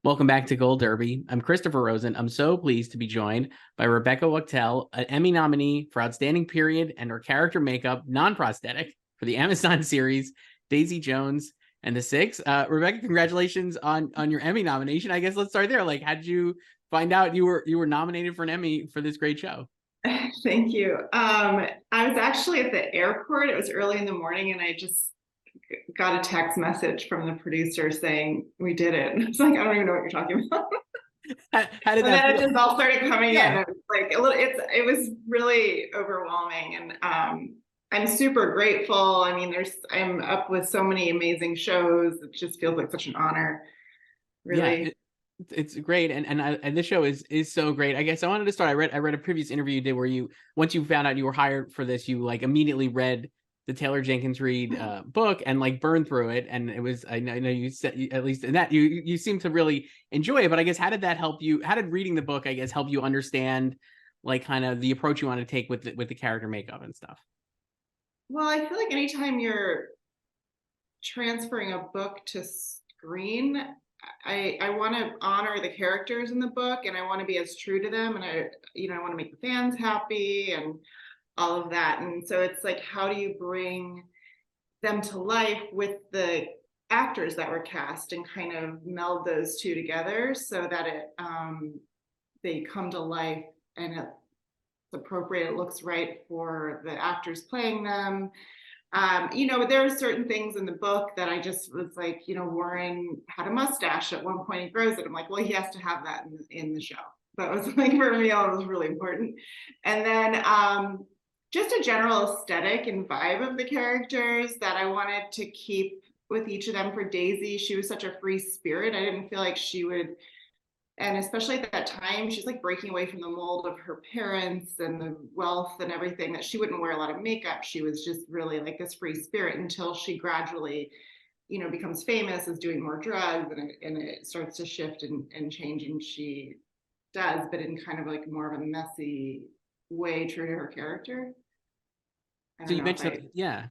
Welcome back to Gold Derby. I'm Christopher Rosen. I'm so pleased to be joined by Rebecca Wachtel, an Emmy nominee for Outstanding Period and her character makeup, Non-Prosthetic, for the Amazon series Daisy Jones and the Six. Rebecca, congratulations on your Emmy nomination. I guess let's start there. Like, how did you find out you were nominated for an Emmy for this great show? Thank you. I was actually at the airport. It was early in the morning, and I just got a text message from the producer saying we did it. And I was like, I don't even know what you're talking about. How did And that then feel? it just all started coming in. Yeah. It was like it was really overwhelming, and I'm super grateful. I mean, I'm up with so many amazing shows. It just feels like such an honor, really. Yeah, it's great, and this show is so great. I guess I wanted to start. I read a previous interview you did where you, once you found out you were hired for this, you like immediately read the Taylor Jenkins Reid book and like burned through it. And it was, I know you said, at least in that you seem to really enjoy it. But I guess how did that help you? How did reading the book, I guess, help you understand like kind of the approach you want to take with the character makeup and stuff? Well, I feel like anytime you're transferring a book to screen, I want to honor the characters in the book, and I want to be as true to them, and I want to make the fans happy and all of that. And so it's like, how do you bring them to life with the actors that were cast and kind of meld those two together so that they come to life and it's appropriate, it looks right for the actors playing them. There are certain things in the book that I just was like, Warren had a mustache at one point, he grows it. I'm like, well, he has to have that in the show. That was like, for me, it was really important. And then just a general aesthetic and vibe of the characters that I wanted to keep with each of them. For Daisy, she was such a free spirit. I didn't feel like she would, and especially at that time, she's like breaking away from the mold of her parents and the wealth and everything, that she wouldn't wear a lot of makeup. She was just really like this free spirit until she gradually, becomes famous, is doing more drugs, and it starts to shift and change, and she does, but in kind of like more of a messy way, true to her character. So you mentioned, yeah,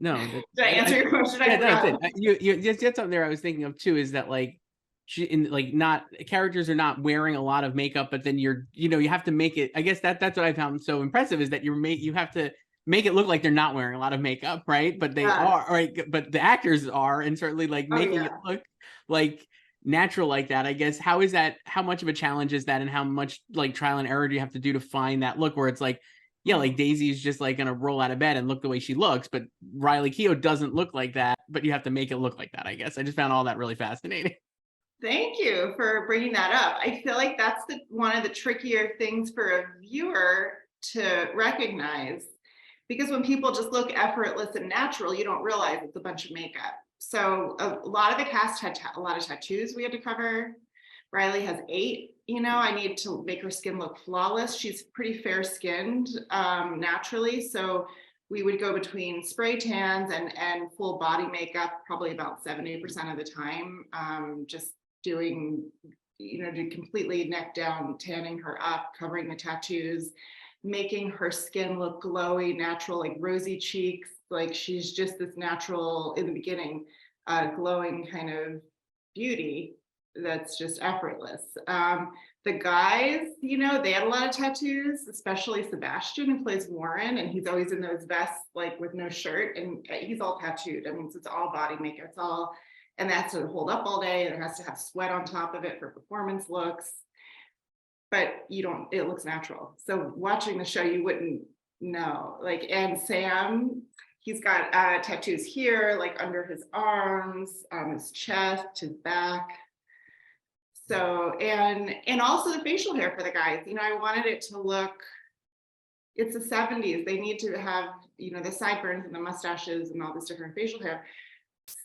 no, did I answer your question? Yeah, no, that's it. You said something there I was thinking of too, is that like not characters are not wearing a lot of makeup, but then you have to make it. I guess that's what I found so impressive, is that you have to make it look like they're not wearing a lot of makeup, right? But they are, right? But the actors are, and certainly like making it look like natural like that. I guess how much of a challenge is that, and how much like trial and error do you have to do to find that look where it's like, yeah, like Daisy's just like gonna roll out of bed and look the way she looks, but Riley Keough doesn't look like that, but you have to make it look like that. I guess I just found all that really fascinating. Thank you for bringing that up. I feel like that's one of the trickier things for a viewer to recognize, because when people just look effortless and natural, you don't realize it's a bunch of makeup. So a lot of the cast had a lot of tattoos we had to cover. Riley has 8. I need to make her skin look flawless. She's pretty fair skinned naturally. So we would go between spray tans and full body makeup, probably about 70% of the time, just doing, to completely neck down, tanning her up, covering the tattoos, making her skin look glowy, natural, like rosy cheeks. Like she's just this natural, in the beginning, glowing kind of beauty that's just effortless. The guys, they had a lot of tattoos, especially Sebastian, who plays Warren, and he's always in those vests, like with no shirt, and he's all tattooed. I mean, so it's all body makeup. It's all, and that has to hold up all day, and it has to have sweat on top of it for performance looks. But it looks natural. So watching the show, you wouldn't know. Like, and Sam, he's got tattoos here, like under his arms, his chest, his back. So, and also the facial hair for the guys, I wanted it to look, it's the 70s. They need to have, the sideburns and the mustaches and all this different facial hair.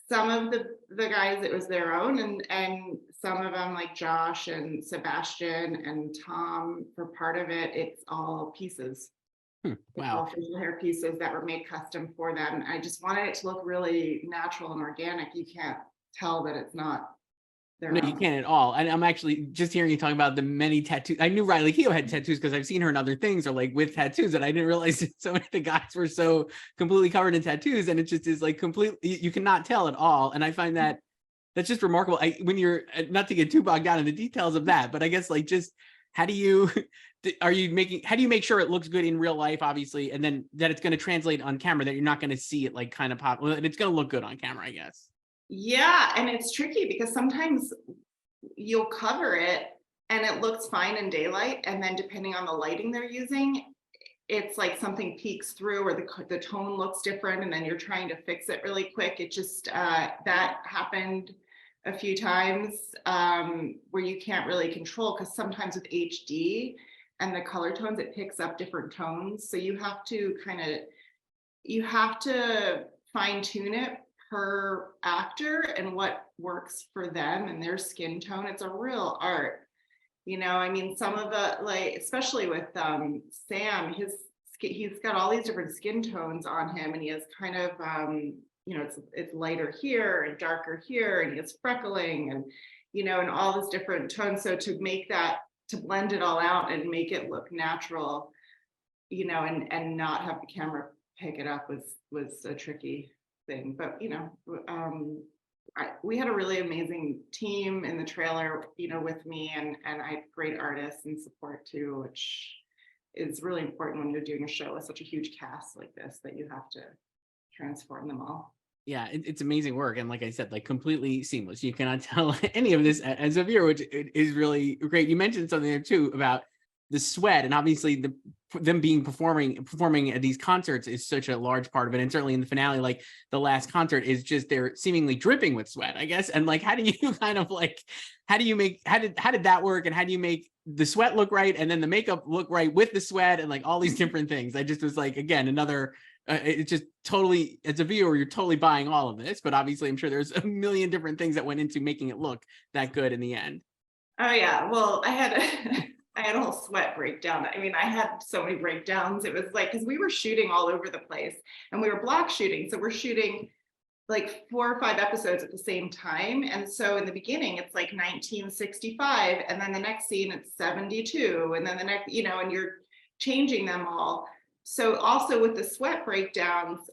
Some of the guys, it was their own, and some of them, like Josh and Sebastian and Tom, for part of it, it's all pieces. Wow. All facial hair pieces that were made custom for them. I just wanted it to look really natural and organic. You can't tell that it's not. No, you can't at all. And I'm actually just hearing you talking about the many tattoos. I knew Riley Keough had tattoos because I've seen her in other things, or like with tattoos, and I didn't realize that so many of the guys were so completely covered in tattoos. And it just is like completely, you cannot tell at all. And I find that that's just remarkable. When you're not to get too bogged down in the details of that, but I guess like just how do you how do you make sure it looks good in real life, obviously, and then that it's going to translate on camera, that you're not going to see it like kind of pop, well, and it's going to look good on camera, I guess. Yeah, and it's tricky because sometimes you'll cover it and it looks fine in daylight, and then depending on the lighting they're using, it's like something peeks through, or the tone looks different, and then you're trying to fix it really quick. It just that happened a few times, where you can't really control, because sometimes with HD and the color tones, it picks up different tones. So you have to fine tune it per actor and what works for them and their skin tone. It's a real art. I mean, some of the, like, especially with Sam, he's got all these different skin tones on him, and he has kind of it's lighter here and darker here, and he has freckling, and and all these different tones. So to blend it all out and make it look natural, and not have the camera pick it up was a tricky thing. But we had a really amazing team in the trailer, with me, and I had great artists and support too, which is really important when you're doing a show with such a huge cast like this, that you have to transform them all. Yeah, it's amazing work, and like I said, like completely seamless. You cannot tell any of this as a viewer, which is really great. You mentioned something there too about the sweat, and obviously them being performing at these concerts is such a large part of it, and certainly in the finale, like the last concert is just they're seemingly dripping with sweat, I guess. And like, how do you kind of like, how did that work, and how do you make the sweat look right, and then the makeup look right with the sweat, and like all these different things? I just was like, again, another. It's just totally, as a viewer, you're totally buying all of this, but obviously I'm sure there's a million different things that went into making it look that good in the end. Oh yeah, well, I had I had a whole sweat breakdown. I mean, I had so many breakdowns. It was like, because we were shooting all over the place, and we were block shooting, so we're shooting like 4 or 5 episodes at the same time. And so in the beginning, it's like 1965, and then the next scene it's 72, and then the next, and you're changing them all. So also with the sweat breakdowns,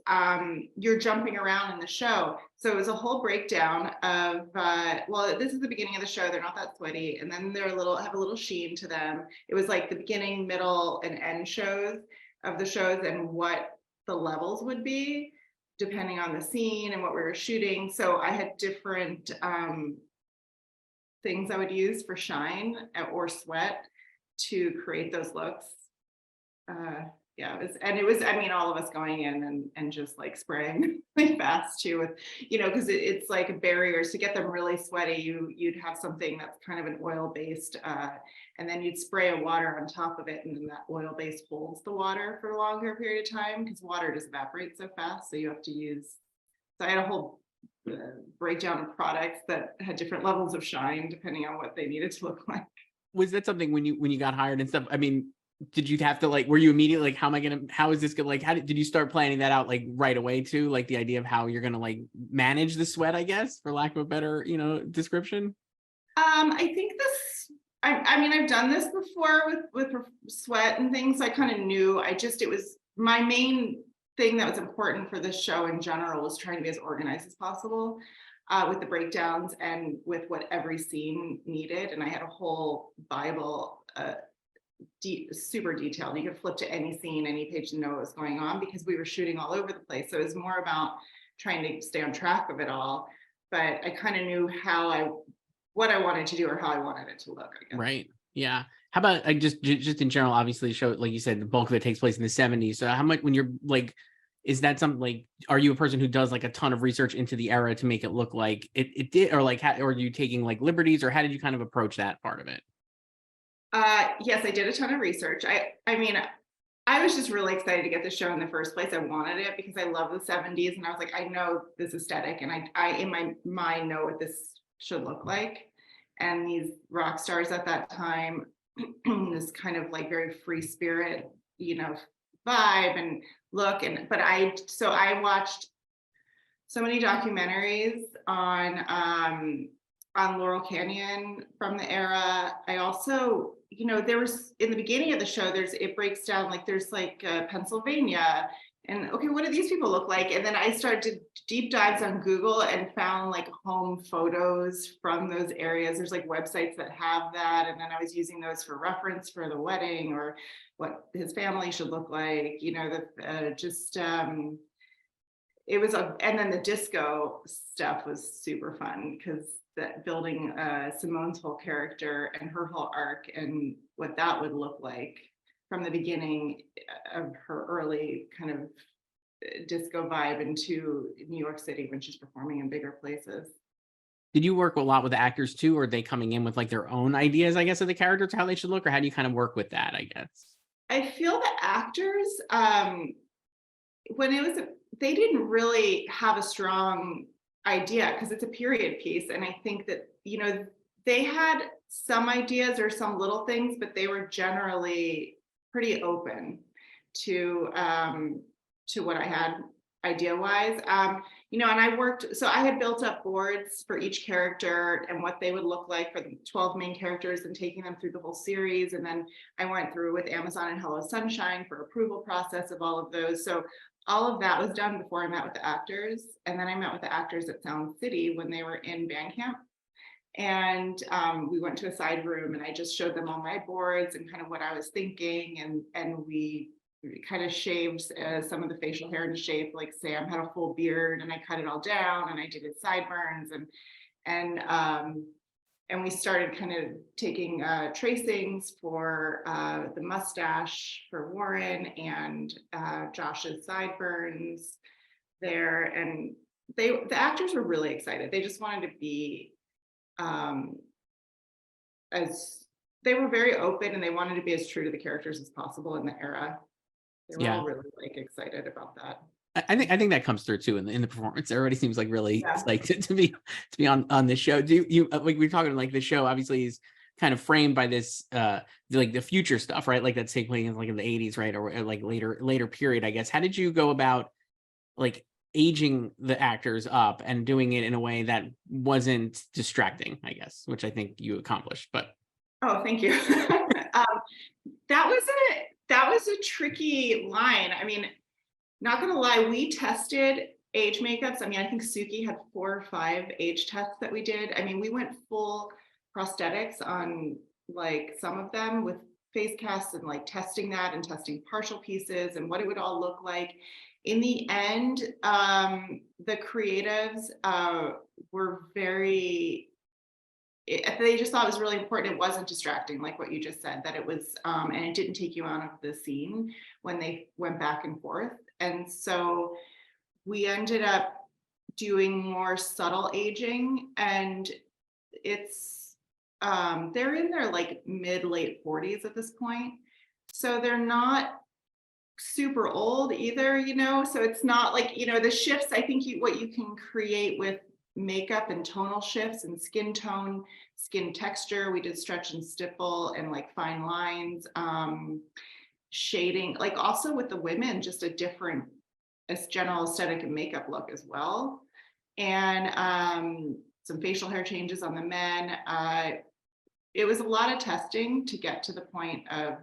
you're jumping around in the show. So it was a whole breakdown of, well, this is the beginning of the show. They're not that sweaty. And then they're have a little sheen to them. It was like the beginning, middle, and end shows of the shows, and what the levels would be depending on the scene and what we were shooting. So I had different things I would use for shine or sweat to create those looks. Yeah, it was, I mean, all of us going in and just like spraying really fast too, with, because it's like a barrier. To get them really sweaty, you'd have something that's kind of an oil based, and then you'd spray a water on top of it, and then that oil base holds the water for a longer period of time, because water just evaporates so fast. So you have to use, so I had a whole breakdown of products that had different levels of shine depending on what they needed to look like. Was that something when you got hired and stuff? I mean, did you have to like, were you immediately like, how is this gonna, like, did you start planning that out like right away too? Like the idea of how you're gonna like manage the sweat, I guess, for lack of a better, description? I think I mean, I've done this before with sweat and things. So I kind of knew, it was my main thing that was important for this show in general, was trying to be as organized as possible with the breakdowns and with what every scene needed. And I had a whole Bible, super detailed. You could flip to any scene, any page to know what was going on, because we were shooting all over the place. So it was more about trying to stay on track of it all. But I kind of knew what I wanted to do, or how I wanted it to look, I guess. Right. Yeah. How about just in general, obviously the show, like you said, the bulk of it takes place in the 70s. So how much, when you're like, is that something like, are you a person who does like a ton of research into the era to make it look like it did, or like, or are you taking like liberties, or how did you kind of approach that part of it? Yes, I did a ton of research. I mean, I was just really excited to get the show in the first place. I wanted it because I love the 70s, and I was like, I know this aesthetic, and I in my mind know what this should look like. And these rock stars at that time, this kind of like very free spirit, vibe and look. But I watched so many documentaries on Laurel Canyon from the era. I also, there was, in the beginning of the show, it breaks down, like there's like Pennsylvania and okay, what do these people look like? And then I started to deep dives on Google and found like home photos from those areas. There's like websites that have that. And then I was using those for reference for the wedding or what his family should look like, you know, it was and then the disco stuff was super fun because that building Simone's whole character and her whole arc and what that would look like from the beginning of her early kind of disco vibe into New York City when she's performing in bigger places. Did you work a lot with the actors too, or are they coming in with like their own ideas, I guess, of the characters, how they should look, or how do you kind of work with that, I guess? I feel the actors, when it was, they didn't really have a strong idea because it's a period piece. And I think that, you know, they had some ideas or some little things, but they were generally pretty open to what I had idea wise. You know, and I worked, so I had built up boards for each character and what they would look like for the 12 main characters and taking them through the whole series. And then I went through with Amazon and Hello Sunshine for approval process of all of those. So all of that was done before I met with the actors. And then I met with the actors at Sound City when they were in band camp. And we went to a side room and I just showed them all my boards and kind of what I was thinking. And we kind of shaved some of the facial hair into shape. Like Sam had a full beard and I cut it all down and I did his sideburns and we started kind of taking tracings for the mustache for Warren and Josh's sideburns there. And the actors were really excited. They just wanted to be as they were very open and they wanted to be as true to the characters as possible in the era. They were all really like excited about that. I think that comes through too in the performance. Everybody seems like really psyched to be on this show. Do you like we're talking like the show obviously is kind of framed by this like the future stuff, right? Like that's taking place like in the 80s, right? Or like later period, I guess. How did you go about like aging the actors up and doing it in a way that wasn't distracting, I guess, which I think you accomplished, but oh, thank you. That was a tricky line. I mean, not gonna lie, we tested age makeups. I mean, I think Suki had 4 or 5 age tests that we did. I mean, we went full prosthetics on like some of them with face casts and like testing that and testing partial pieces and what it would all look like. In the end, the creatives were very, they just thought it was really important. It wasn't distracting, like what you just said, that it was, and it didn't take you out of the scene when they went back and forth. And so we ended up doing more subtle aging, and it's, they're in their like late 40s at this point. So they're not super old either, you know, so it's not like, you know, the shifts, I think what you can create with makeup and tonal shifts and skin tone, skin texture. We did stretch and stipple and like fine lines, shading, like also with the women, just a different general aesthetic and makeup look as well. And some facial hair changes on the men. It was a lot of testing to get to the point of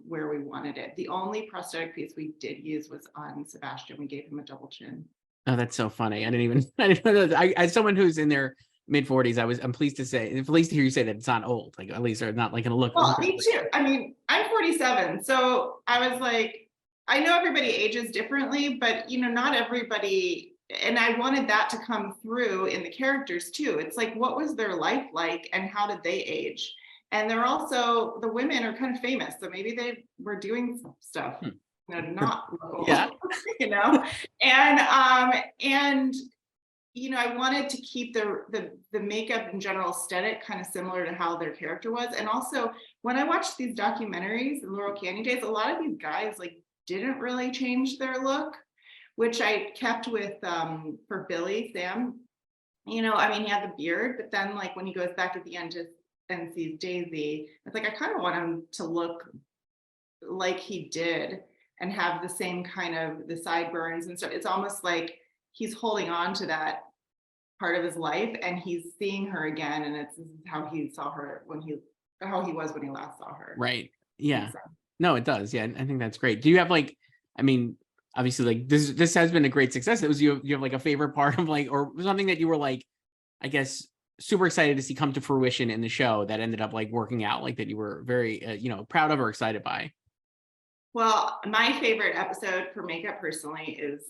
where we wanted it. The only prosthetic piece we did use was on Sebastian. We gave him a double chin. Oh, that's so funny. I didn't know that. As someone who's in their mid 40s, I'm pleased to hear you say that it's not old, like at least, or not like gonna look. Well, me too. I mean, I'm 47, so I was like, I know everybody ages differently, but you know, not everybody, and I wanted that to come through in the characters too. It's like, what was their life like and how did they age? And they're also, the women are kind of famous, so maybe they were doing some stuff. You know, not local, you know, and you know, I wanted to keep the makeup and general aesthetic kind of similar to how their character was. And also, when I watched these documentaries, the Laurel Canyon days, a lot of these guys like didn't really change their look, which I kept with for Billy, Sam. You know, I mean, he had the beard, but then like when he goes back at the end and sees Daisy, it's like I kind of want him to look like he did and have the same kind of the sideburns and stuff. It's almost like he's holding on to that part of his life and he's seeing her again, and this is how he saw her how he was when he last saw her. Right. Yeah. No, it does. Yeah, I think that's great. Do you have like, I mean, obviously like this has been a great success. It was you have like a favorite part of like, or something that you were like, I guess, super excited to see come to fruition in the show that ended up like working out, like that you were very, proud of or excited by? Well, my favorite episode for makeup personally is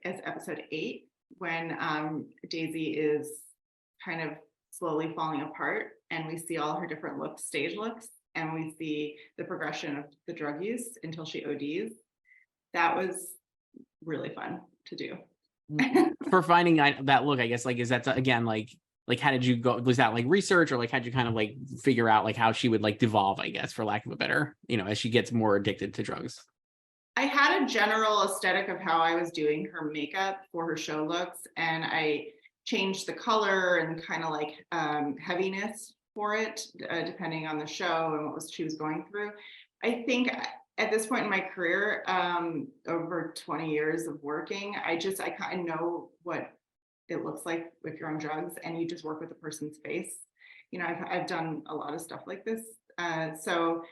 episode 8, when Daisy is kind of slowly falling apart, and we see all her different looks, stage looks, and we see the progression of the drug use until she ODs. That was really fun to do. For finding that look, I guess, like, is that again like how did you go? Was that like research, or like how'd you kind of like figure out like how she would like devolve, I guess, for lack of a better, as she gets more addicted to drugs? I had a general aesthetic of how I was doing her makeup for her show looks, and I changed the color and kind of like heaviness for it, depending on the show and what she was going through. I think at this point in my career, over 20 years of working, I kind of know what it looks like if you're on drugs and you just work with the person's face. I've done a lot of stuff like this. So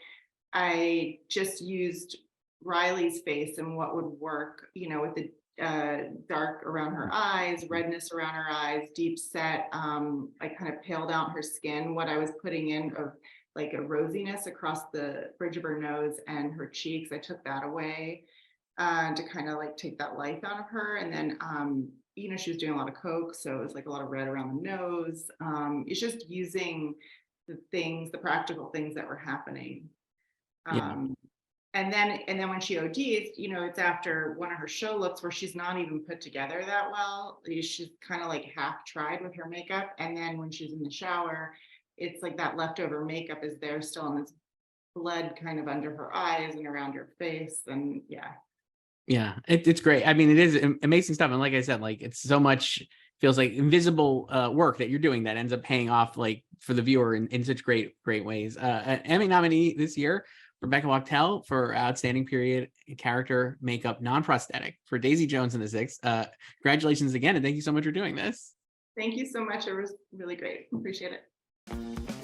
I just used Riley's face and what would work, with the dark around her eyes, redness around her eyes, deep set. I kind of paled out her skin, what I was putting in of like a rosiness across the bridge of her nose and her cheeks. I took that away to kind of like take that life out of her. And then, she was doing a lot of coke, so it was like a lot of red around the nose. It's just using the practical things that were happening. Yeah. And then when she ODs, it's after one of her show looks where she's not even put together that well. She's kind of like half tried with her makeup. And then when she's in the shower, it's like that leftover makeup is there still, and this blood kind of under her eyes and around her face. And Yeah, it's great. I mean, it is amazing stuff. And like I said, like it's so much feels like invisible work that you're doing that ends up paying off like for the viewer in such great ways. An Emmy nominee this year, Rebecca Wachtel, for outstanding period character makeup non-prosthetic for Daisy Jones and the Six. Congratulations again, and thank you so much for doing this. thank you so much. It was really great. Appreciate it.